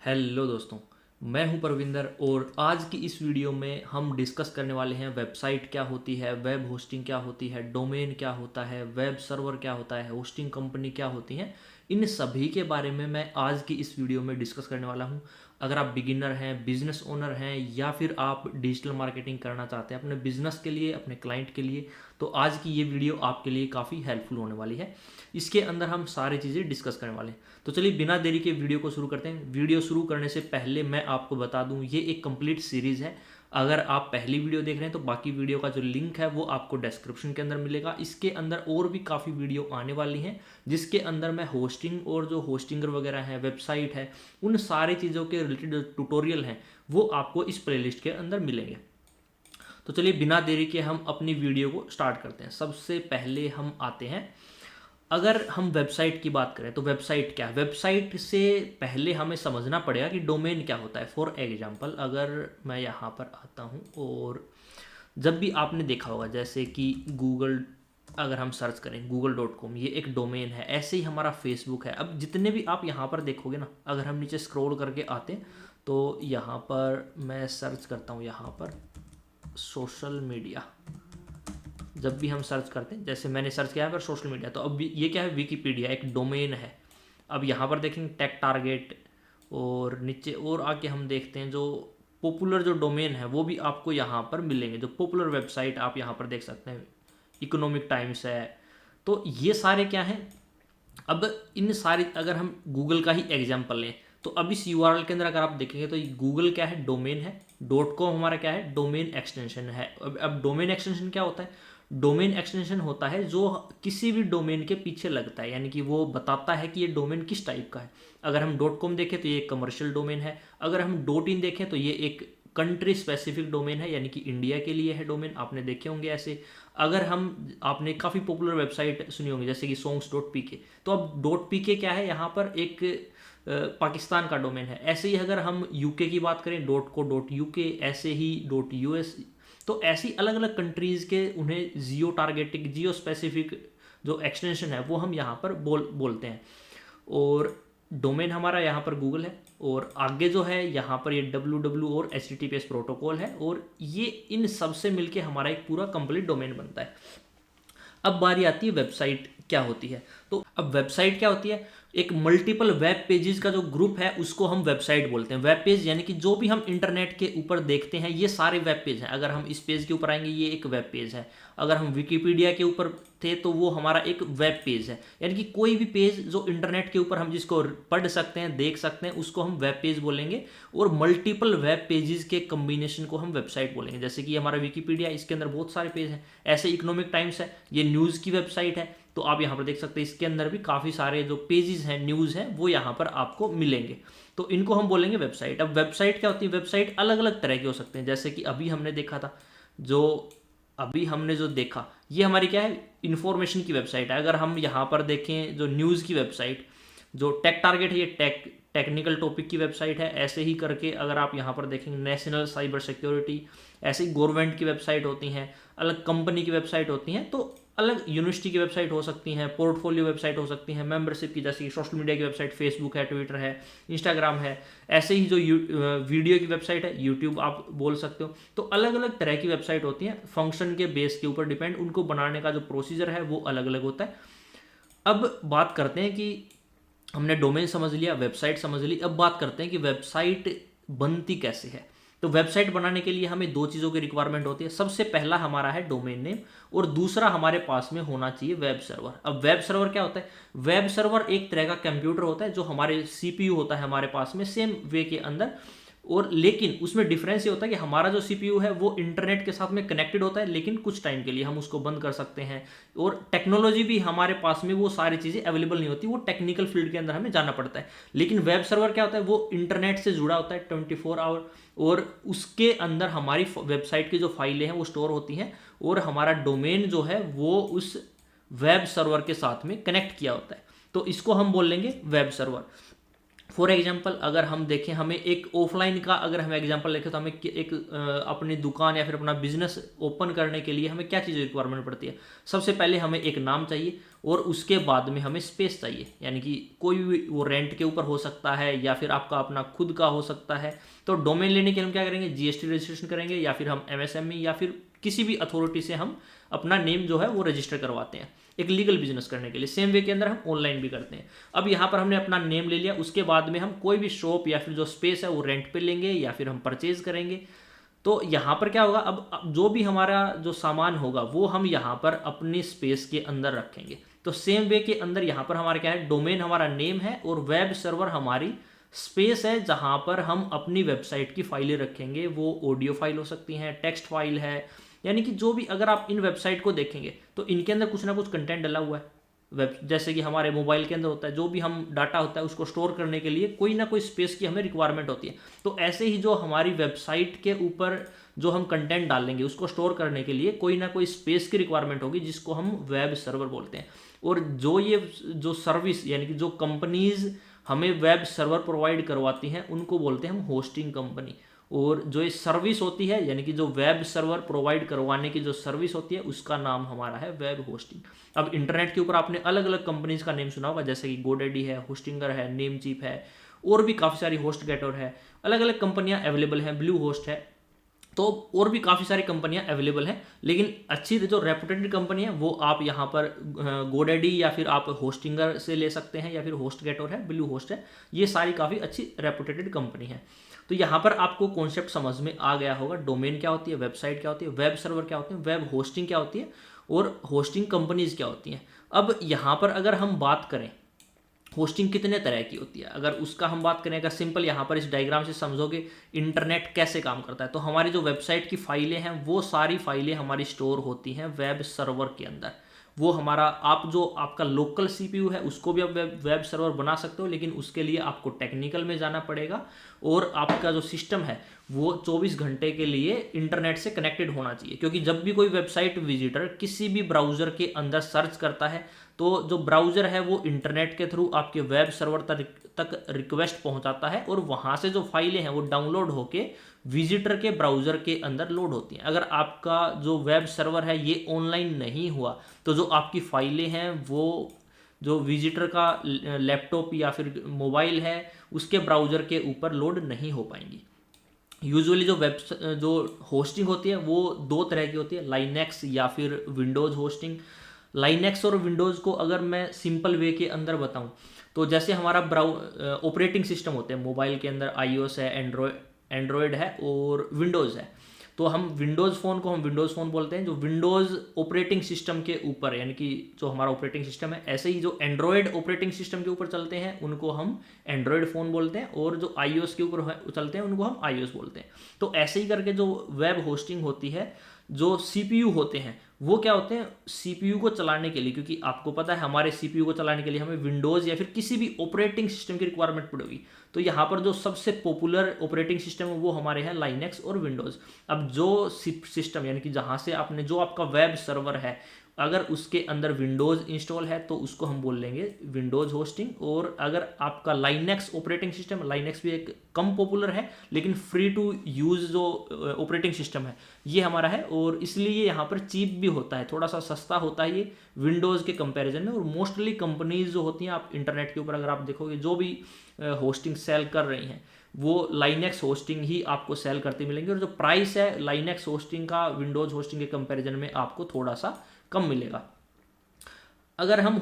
Hello दोस्तों, मैं हूं परविंदर और आज की इस वीडियो में हम डिस्कस करने वाले हैं वेबसाइट क्या होती है, वेब होस्टिंग क्या होती है, डोमेन क्या होता है, वेब सर्वर क्या होता है, होस्टिंग कंपनी क्या होती हैं। इन सभी के बारे में मैं आज की इस वीडियो में डिस्कस करने वाला हूं। अगर आप बिगिनर हैं, बिजनेस ओनर हैं या फिर आप डिजिटल मार्केटिंग करना चाहते हैं अपने बिजनेस के लिए, अपने क्लाइंट के लिए, तो आज की ये वीडियो आपके लिए काफ़ी हेल्पफुल होने वाली है। इसके अंदर हम सारी चीज़ें डिस्कस करने वाले हैं। तो चलिए बिना देरी के वीडियो को शुरू करते हैं। वीडियो शुरू करने से पहले मैं आपको बता दूं, ये एक कंप्लीट सीरीज़ है। अगर आप पहली वीडियो देख रहे हैं तो बाकी वीडियो का जो लिंक है वो आपको डिस्क्रिप्शन के अंदर मिलेगा। इसके अंदर और भी काफ़ी वीडियो आने वाली हैं जिसके अंदर मैं होस्टिंग और जो होस्टिंगर वगैरह हैं, वेबसाइट है, उन सारी चीज़ों के रिलेटेड जो ट्यूटोरियल हैं वो आपको इस प्लेलिस्ट के अंदर मिलेंगे। तो चलिए बिना देरी के हम अपनी वीडियो को स्टार्ट करते हैं। सबसे पहले हम आते हैं, अगर हम वेबसाइट की बात करें तो वेबसाइट क्या है। वेबसाइट से पहले हमें समझना पड़ेगा कि डोमेन क्या होता है। फॉर एग्जांपल अगर मैं यहाँ पर आता हूँ और जब भी आपने देखा होगा जैसे कि गूगल, अगर हम सर्च करें google.com, ये एक डोमेन है। ऐसे ही हमारा फेसबुक है। अब जितने भी आप यहाँ पर देखोगे ना, अगर हम नीचे स्क्रॉल करके आते हैं तो यहाँ पर मैं सर्च करता हूँ, यहाँ पर सोशल मीडिया। जब भी हम सर्च करते हैं, जैसे मैंने सर्च किया है पर सोशल मीडिया, तो अब ये क्या है, विकीपीडिया एक डोमेन है। अब यहाँ पर देखेंगे टेक टारगेट और नीचे और आके हम देखते हैं जो पॉपुलर जो डोमेन है वो भी आपको यहाँ पर मिलेंगे। जो पॉपुलर वेबसाइट आप यहाँ पर देख सकते हैं, इकोनॉमिक टाइम्स है। तो ये सारे क्या हैं। अब इन सारी, अगर हम गूगल का ही एग्जाम्पल लें तो अब इस यूआरएल के अंदर अगर आप देखेंगे तो गूगल क्या है, डोमेन है। .com हमारा क्या है, डोमेन एक्सटेंशन है। अब डोमेन एक्सटेंशन क्या होता है, डोमेन एक्सटेंशन होता है जो किसी भी डोमेन के पीछे लगता है, यानी कि वो बताता है कि ये डोमेन किस टाइप का है। अगर हम .com देखें तो ये एक कमर्शियल डोमेन है। अगर हम .in देखें तो ये एक कंट्री स्पेसिफिक डोमेन है, यानी कि इंडिया के लिए है डोमेन। आपने देखे होंगे ऐसे। अगर हम, आपने काफ़ी पॉपुलर वेबसाइट सुनी होंगी जैसे कि songs.pk, तो अब .pk क्या है, यहाँ पर एक पाकिस्तान का डोमेन है। ऐसे ही अगर हम यूके की बात करें .co.uk, ऐसे ही .us, तो ऐसी अलग अलग कंट्रीज़ के उन्हें जियो टारगेटिंग, जियो स्पेसिफिक जो एक्सटेंशन है वो हम यहाँ पर बोलते हैं। और डोमेन हमारा यहाँ पर गूगल है और आगे जो है यहाँ पर ये www और HTTPS प्रोटोकॉल है, और ये इन सब से मिलके हमारा एक पूरा कंप्लीट डोमेन बनता है। अब बारी आती है वेबसाइट क्या होती है। तो अब वेबसाइट क्या होती है, एक मल्टीपल वेब पेजेस का जो ग्रुप है उसको हम वेबसाइट बोलते हैं। वेब पेज यानी कि जो भी हम इंटरनेट के ऊपर देखते हैं ये सारे वेब पेज हैं। अगर हम इस पेज के ऊपर आएंगे ये एक वेब पेज है। अगर हम विकीपीडिया के ऊपर थे तो वो हमारा एक वेब पेज है। यानी कि कोई भी पेज जो इंटरनेट के ऊपर हम जिसको पढ़ सकते हैं, देख सकते हैं, उसको हम वेब पेज बोलेंगे। और मल्टीपल वेब पेजेस के कम्बिनेशन को हम वेबसाइट बोलेंगे। जैसे कि हमारा विकीपीडिया, इसके अंदर बहुत सारे पेज हैं। ऐसे इकोनॉमिक टाइम्स है, ये न्यूज़ की वेबसाइट है, तो आप यहाँ पर देख सकते हैं इसके अंदर भी काफ़ी सारे जो पेजेस हैं, न्यूज़ हैं, वो यहाँ पर आपको मिलेंगे। तो इनको हम बोलेंगे वेबसाइट। अब वेबसाइट क्या होती है, वेबसाइट अलग अलग तरह के हो सकते हैं। जैसे कि अभी हमने देखा था, जो देखा, ये हमारी क्या है, इंफॉर्मेशन की वेबसाइट है। अगर हम यहाँ पर देखें जो न्यूज़ की वेबसाइट, जो टेक टारगेट है, ये टेक्निकल टॉपिक की वेबसाइट है। ऐसे ही करके अगर आप यहाँ पर देखेंगे नेशनल साइबर सिक्योरिटी, ऐसे ही गवर्नमेंट की वेबसाइट होती हैं, अलग कंपनी की वेबसाइट होती हैं, तो अलग यूनिवर्सिटी की वेबसाइट हो सकती हैं, पोर्टफोलियो वेबसाइट हो सकती हैं, मेंबरशिप की, जैसे कि सोशल मीडिया की वेबसाइट, फेसबुक है, ट्विटर है, इंस्टाग्राम है। ऐसे ही जो वीडियो की वेबसाइट है, यूट्यूब आप बोल सकते हो। तो अलग अलग तरह की वेबसाइट होती हैं, फंक्शन के बेस के ऊपर डिपेंड, उनको बनाने का जो प्रोसीजर है वो अलग अलग होता है। अब बात करते हैं कि हमने डोमेन समझ लिया, वेबसाइट समझ ली, अब बात करते हैं कि वेबसाइट बनती कैसे है। तो वेबसाइट बनाने के लिए हमें दो चीज़ों की रिक्वायरमेंट होती है। सबसे पहला हमारा है डोमेन नेम, और दूसरा हमारे पास में होना चाहिए वेब सर्वर। अब वेब सर्वर क्या होता है, वेब सर्वर एक तरह का कंप्यूटर होता है जो हमारे CPU होता है हमारे पास में, सेम वे के अंदर। और लेकिन उसमें डिफरेंस ये होता है कि हमारा जो CPU है वो इंटरनेट के साथ में कनेक्टेड होता है, लेकिन कुछ टाइम के लिए हम उसको बंद कर सकते हैं। और टेक्नोलॉजी भी हमारे पास में वो सारी चीज़ें अवेलेबल नहीं होती, वो टेक्निकल फील्ड के अंदर हमें जाना पड़ता है। लेकिन वेब सर्वर क्या होता है, वो इंटरनेट से जुड़ा होता है 24 आवर, और उसके अंदर हमारी वेबसाइट की जो फाइलें हैं वो स्टोर होती हैं, और हमारा डोमेन जो है वो उस वेब सर्वर के साथ में कनेक्ट किया होता है। तो इसको हम बोल लेंगे वेब सर्वर। फॉर एग्जाम्पल अगर हम देखें, हमें एक ऑफलाइन का अगर हम एग्जाम्पल देखें तो हमें एक अपनी दुकान या फिर अपना बिजनेस ओपन करने के लिए हमें क्या चीज़ रिक्वायरमेंट पड़ती है। सबसे पहले हमें एक नाम चाहिए और उसके बाद में हमें स्पेस चाहिए, यानी कि कोई भी वो रेंट के ऊपर हो सकता है या फिर आपका अपना खुद का हो सकता है। तो डोमेन लेने के लिए हम क्या करेंगे, जीएसटी रजिस्ट्रेशन करेंगे या फिर हम एमएसएमई या फिर किसी भी अथॉरिटी से हम अपना नेम जो है वो रजिस्टर करवाते हैं एक लीगल बिजनेस करने के लिए। सेम वे के अंदर हम ऑनलाइन भी करते हैं। अब यहाँ पर हमने अपना नेम ले लिया, उसके बाद में हम कोई भी शॉप या फिर जो स्पेस है वो रेंट पे लेंगे या फिर हम परचेज करेंगे। तो यहाँ पर क्या होगा, अब जो भी हमारा जो सामान होगा वो हम यहाँ पर अपनी स्पेस के अंदर रखेंगे। तो सेम वे के अंदर यहाँ पर हमारा क्या है, डोमेन हमारा नेम है और वेब सर्वर हमारी स्पेस है जहाँ पर हम अपनी वेबसाइट की फाइलें रखेंगे। वो ऑडियो फाइल हो सकती हैं, टेक्स्ट फाइल है, यानी कि जो भी अगर आप इन वेबसाइट को देखेंगे तो इनके अंदर कुछ ना कुछ कंटेंट डला हुआ है। वेब जैसे कि हमारे मोबाइल के अंदर होता है, जो भी हम डाटा होता है उसको स्टोर करने के लिए कोई ना कोई स्पेस की हमें रिक्वायरमेंट होती है। तो ऐसे ही जो हमारी वेबसाइट के ऊपर जो हम कंटेंट डालेंगे उसको स्टोर करने के लिए कोई ना कोई स्पेस की रिक्वायरमेंट होगी, जिसको हम वेब सर्वर बोलते हैं। और जो सर्विस यानी कि जो कंपनीज हमें वेब सर्वर प्रोवाइड करवाती हैं उनको बोलते हैं हम होस्टिंग कंपनी। और जो ये सर्विस होती है यानी कि जो वेब सर्वर प्रोवाइड करवाने की जो सर्विस होती है उसका नाम हमारा है वेब होस्टिंग। अब इंटरनेट के ऊपर आपने अलग अलग कंपनीज का नेम सुना होगा, जैसे कि गोडैडी है, होस्टिंगर है, नेमचीप है, और भी काफ़ी सारी, होस्टगेटर है, अलग अलग कंपनियां अवेलेबल हैं, ब्लू होस्ट है, तो और भी काफ़ी सारी कंपनियां अवेलेबल हैं। लेकिन अच्छी जो रेपुटेड कंपनी है वो आप यहाँ पर गोडैडी या फिर आप होस्टिंगर से ले सकते हैं या फिर होस्टगेटर है, ब्लू होस्ट है, ये सारी काफ़ी अच्छी रेपुटेड कंपनी है। तो यहाँ पर आपको कॉन्सेप्ट समझ में आ गया होगा, डोमेन क्या होती है, वेबसाइट क्या होती है, वेब सर्वर क्या होते हैं, वेब होस्टिंग क्या होती है और होस्टिंग कंपनीज क्या होती हैं। अब यहाँ पर अगर हम बात करें होस्टिंग कितने तरह की होती है, अगर उसका हम बात करें, अगर सिंपल यहाँ पर इस डायग्राम से समझोगे इंटरनेट कैसे काम करता है, तो हमारी जो वेबसाइट की फाइलें हैं वो सारी फाइलें हमारी स्टोर होती हैं वेब सर्वर के अंदर। वो हमारा आप जो आपका लोकल सीपीयू है उसको भी आप वेब सर्वर बना सकते हो, लेकिन उसके लिए आपको टेक्निकल में जाना पड़ेगा और आपका जो सिस्टम है वो 24 घंटे के लिए इंटरनेट से कनेक्टेड होना चाहिए। क्योंकि जब भी कोई वेबसाइट विजिटर किसी भी ब्राउज़र के अंदर सर्च करता है तो जो ब्राउज़र है वो इंटरनेट के थ्रू आपके वेब सर्वर तक रिक्वेस्ट पहुंचाता है और वहां से जो फाइलें हैं वो डाउनलोड होके विजिटर के ब्राउज़र के अंदर लोड होती हैं। अगर आपका जो वेब सर्वर है ये ऑनलाइन नहीं हुआ तो जो आपकी फाइलें हैं वो जो विजिटर का लैपटॉप या फिर मोबाइल है उसके ब्राउज़र के ऊपर लोड नहीं हो पाएंगी। यूजुअली जो होस्टिंग होती है वो दो तरह की होती है, लाइनेक्स या फिर विंडोज़ होस्टिंग। लाइनेक्स और विंडोज़ को अगर मैं सिंपल वे के अंदर बताऊं तो जैसे हमारा ऑपरेटिंग सिस्टम होते हैं मोबाइल के अंदर, आईओएस है, एंड्रॉयड है और विंडोज़ है। तो हम विंडोज़ फ़ोन को हम विंडोज़ फ़ोन बोलते हैं जो विंडोज़ ऑपरेटिंग सिस्टम के ऊपर, यानी कि जो हमारा ऑपरेटिंग सिस्टम है। ऐसे ही जो एंड्रॉयड ऑपरेटिंग सिस्टम के ऊपर चलते हैं उनको हम एंड्रॉयड फ़ोन बोलते हैं और जो आईओएस के ऊपर चलते हैं उनको हम आईओएस बोलते हैं। तो ऐसे ही करके जो वेब होस्टिंग होती है, जो सीपीयू होते हैं वो क्या होते हैं, सीपीयू को चलाने के लिए, क्योंकि आपको पता है हमारे सीपीयू को चलाने के लिए हमें विंडोज़ या फिर किसी भी ऑपरेटिंग सिस्टम की रिक्वायरमेंट पड़ेगी। तो यहाँ पर जो सबसे पॉपुलर ऑपरेटिंग सिस्टम है वो हमारे हैं लाइनेक्स और विंडोज़। अब जो सिस्टम यानी कि जहाँ से आपने जो आपका वेब सर्वर है अगर उसके अंदर विंडोज़ इंस्टॉल है तो उसको हम बोल लेंगे विंडोज़ होस्टिंग। और अगर आपका लाइनेक्स ऑपरेटिंग सिस्टम, लाइनेक्स भी एक कम पॉपुलर है लेकिन फ्री टू यूज़ जो ऑपरेटिंग सिस्टम है ये हमारा है और इसलिए यहाँ पर चीप भी होता है, थोड़ा सा सस्ता होता है ये विंडोज़ के कंपैरिजन में। और मोस्टली कंपनीज जो होती हैं आप इंटरनेट के ऊपर अगर आप देखोगे जो भी होस्टिंग सेल कर रही हैं वो लाइनेक्स होस्टिंग ही आपको सेल करती मिलेंगी और जो प्राइस है लाइनेक्स होस्टिंग का विंडोज़ होस्टिंग के कंपैरिजन में आपको थोड़ा सा कम मिलेगा। अगर हम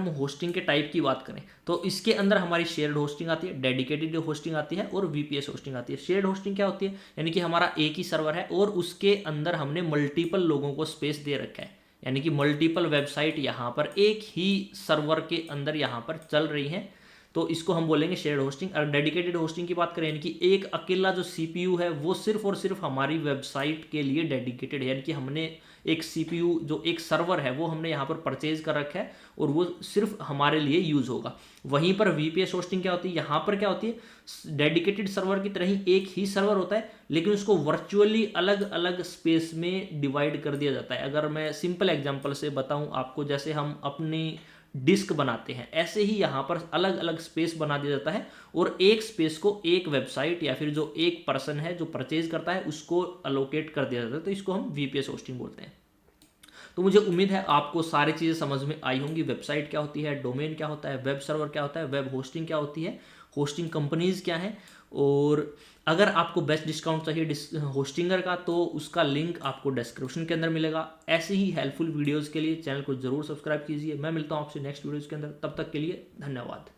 होस्टिंग के टाइप की बात करें तो इसके अंदर हमारी शेयर्ड होस्टिंग आती है, डेडिकेटेड होस्टिंग आती है और वीपीएस होस्टिंग आती है। शेयर्ड होस्टिंग क्या होती है, यानी कि हमारा एक ही सर्वर है और उसके अंदर हमने मल्टीपल लोगों को स्पेस दे रखा है, यानी कि मल्टीपल वेबसाइट यहाँ पर एक ही सर्वर के अंदर यहाँ पर चल रही हैं, तो इसको हम बोलेंगे शेयर्ड होस्टिंग। और डेडिकेटेड होस्टिंग की बात करें यानी कि एक अकेला जो सीपीयू है वो सिर्फ और सिर्फ हमारी वेबसाइट के लिए डेडिकेटेड है, यानी कि हमने एक सीपीयू जो एक सर्वर है वो हमने यहाँ पर परचेज कर रखा है और वो सिर्फ हमारे लिए यूज़ होगा। वहीं पर वीपीएस होस्टिंग क्या होती है, यहाँ पर क्या होती है डेडिकेटेड सर्वर की तरह ही एक ही सर्वर होता है लेकिन उसको वर्चुअली अलग अलग स्पेस में डिवाइड कर दिया जाता है। अगर मैं सिंपल एग्जांपल से बताऊं आपको, जैसे हम अपनी डिस्क बनाते हैं, ऐसे ही यहाँ पर अलग अलग स्पेस बना दिया जाता है और एक स्पेस को एक वेबसाइट या फिर जो एक पर्सन है जो परचेज करता है उसको अलोकेट कर दिया जाता है। तो इसको हम वीपीएस होस्टिंग बोलते हैं। तो मुझे उम्मीद है आपको सारी चीज़ें समझ में आई होंगी। वेबसाइट क्या होती है, डोमेन क्या होता है, वेब सर्वर क्या होता है, वेब होस्टिंग क्या होती है, होस्टिंग कंपनीज क्या है, और अगर आपको बेस्ट डिस्काउंट चाहिए होस्टिंगर का तो उसका लिंक आपको डिस्क्रिप्शन के अंदर मिलेगा। ऐसे ही हेल्पफुल वीडियोज़ के लिए चैनल को जरूर सब्सक्राइब कीजिए। मैं मिलता हूँ आपसे नेक्स्ट वीडियोज़ के अंदर, तब तक के लिए धन्यवाद।